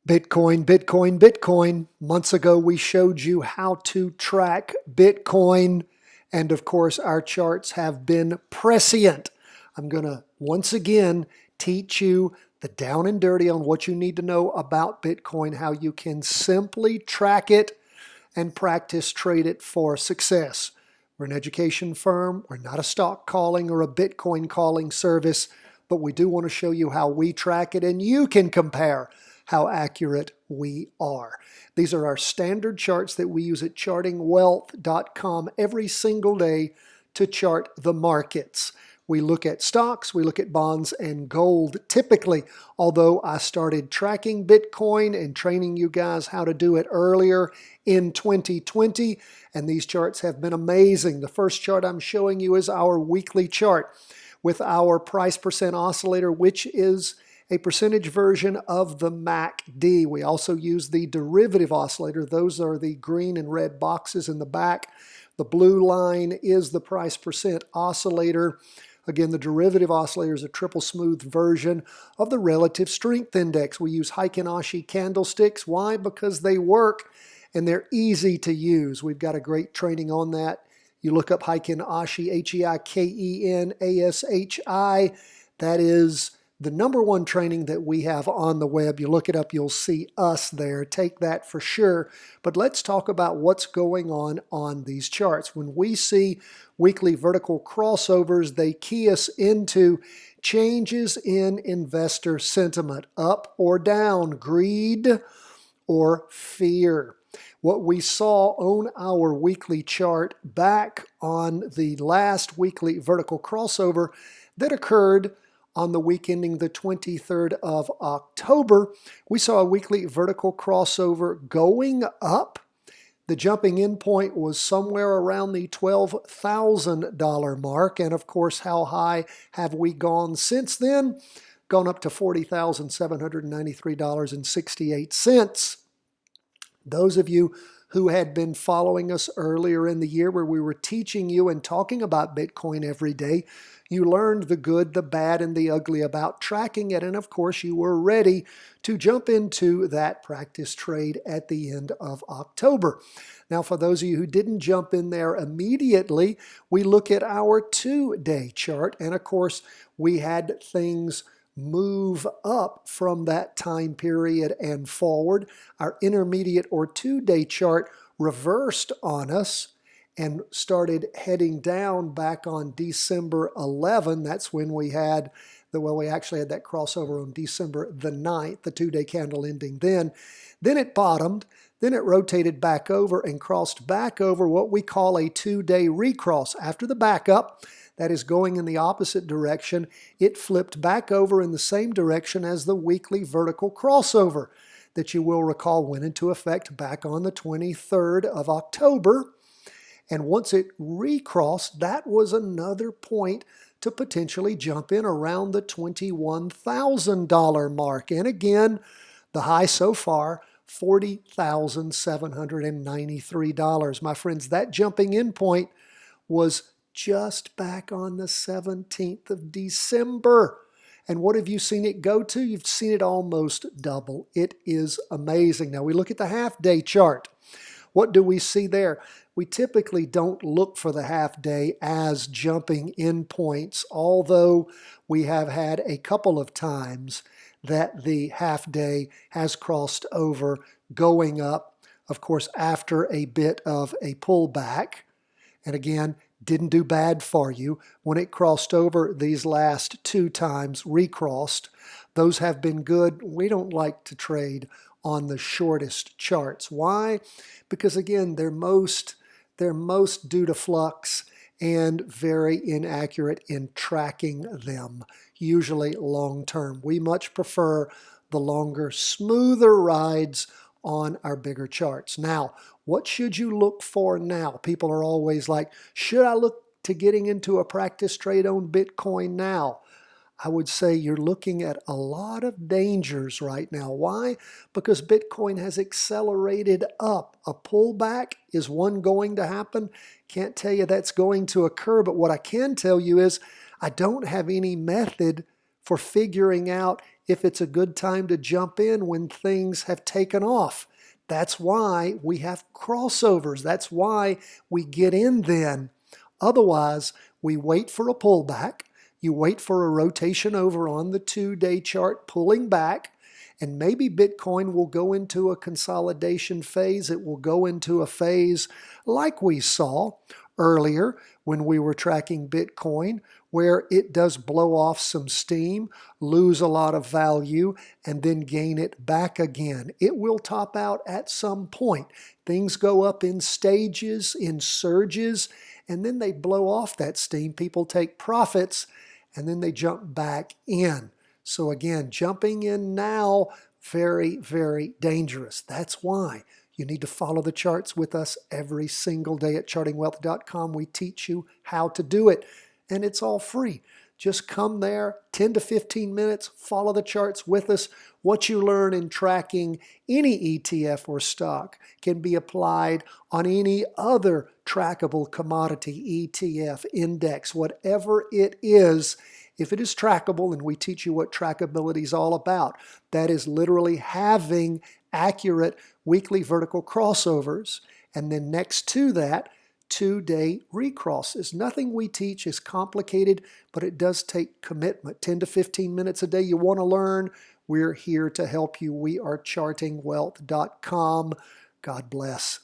Bitcoin, Bitcoin, Bitcoin. Months ago, we showed you how to track Bitcoin. And of course, our charts have been prescient. I'm going to once again teach you the down and dirty on what you need to know about Bitcoin, how you can simply track it and practice trade it for success. We're an education firm. We're not a stock calling or a Bitcoin calling service, but we do want to show you how we track it, and you can compare how accurate we are. These are our standard charts that we use at chartingwealth.com every single day to chart the markets. We look at stocks, we look at bonds and gold typically, although I started tracking Bitcoin and training you guys how to do it earlier in 2020, and these charts have been amazing. The first chart I'm showing you is our weekly chart with our price percent oscillator, which is a percentage version of the MACD. We also use the derivative oscillator. Those are the green and red boxes in the back. The blue line is the price percent oscillator. Again, the derivative oscillator is a triple smooth version of the relative strength index. We use Heikin-Ashi candlesticks. Why? Because they work and they're easy to use. We've got a great training on that. You look up Heikin-Ashi, H-E-I-K-E-N-A-S-H-I. That is the #1 training that we have on the web. You look it up, you'll see us there. Take that for sure. But let's talk about what's going on these charts. When we see weekly vertical crossovers, they key us into changes in investor sentiment, up or down, greed or fear. What we saw on our weekly chart back on the last weekly vertical crossover that occurred on the week ending the 23rd of October, we saw a weekly vertical crossover going up. The jumping in point was somewhere around the $12,000 mark. And of course, how high have we gone since then? Gone up to $40,793.68. Those of you who had been following us earlier in the year where we were teaching you and talking about Bitcoin every day, you learned the good, the bad, and the ugly about tracking it. And of course, you were ready to jump into that practice trade at the end of October. Now, for those of you who didn't jump in there immediately, we look at our 2-day chart. And of course, we had things move up from that time period and forward. Our intermediate or 2-day chart reversed on us and started heading down back on December 11. That's when we had we actually had that crossover on December the 9th, the 2-day candle ending then. Then it bottomed, then it rotated back over and crossed back over what we call a 2-day recross. After the backup, that is going in the opposite direction, it flipped back over in the same direction as the weekly vertical crossover that you will recall went into effect back on the 23rd of October. And once it recrossed, that was another point to potentially jump in around the $21,000 mark. And again, the high so far, $40,793. My friends, that jumping in point was just back on the 17th of December. And what have you seen it go to? You've seen it almost double. It is amazing. Now we look at the half-day chart. What do we see there? We typically don't look for the half-day as jumping in points, although we have had a couple of times that the half-day has crossed over going up, of course, after a bit of a pullback. And again, didn't do bad for you. When it crossed over these last 2 times, recrossed, those have been good. We don't like to trade on the shortest charts. Why? Because again, they're most due to flux and very inaccurate in tracking them, usually long term. We much prefer the longer, smoother rides on our bigger charts. Now, what should you look for now? People are always like, should I look to getting into a practice trade on Bitcoin now? I would say you're looking at a lot of dangers right now. Why? Because Bitcoin has accelerated up. A pullback is one going to happen. Can't tell you that's going to occur, but what I can tell you is I don't have any method for figuring out if it's a good time to jump in when things have taken off. That's why we have crossovers. That's why we get in then. Otherwise, we wait for a pullback. You wait for a rotation over on the 2-day chart pulling back, and maybe Bitcoin will go into a consolidation phase. It will go into a phase like we saw earlier when we were tracking Bitcoin, where it does blow off some steam, lose a lot of value, and then gain it back again. It will top out at some point. Things go up in stages, in surges, and then they blow off that steam. People take profits, and then they jump back in. So again, jumping in now, very, very dangerous. That's why you need to follow the charts with us every single day at chartingwealth.com. We teach you how to do it, and it's all free. Just come there, 10 to 15 minutes, follow the charts with us. What you learn in tracking any ETF or stock can be applied on any other trackable commodity, ETF, index, whatever it is. If it is trackable, and we teach you what trackability is all about, that is literally having accurate weekly vertical crossovers, and then next to that, 2-day recrosses. Nothing we teach is complicated, but it does take commitment. 10 to 15 minutes a day. You want to learn? We're here to help you. We are chartingwealth.com. God bless.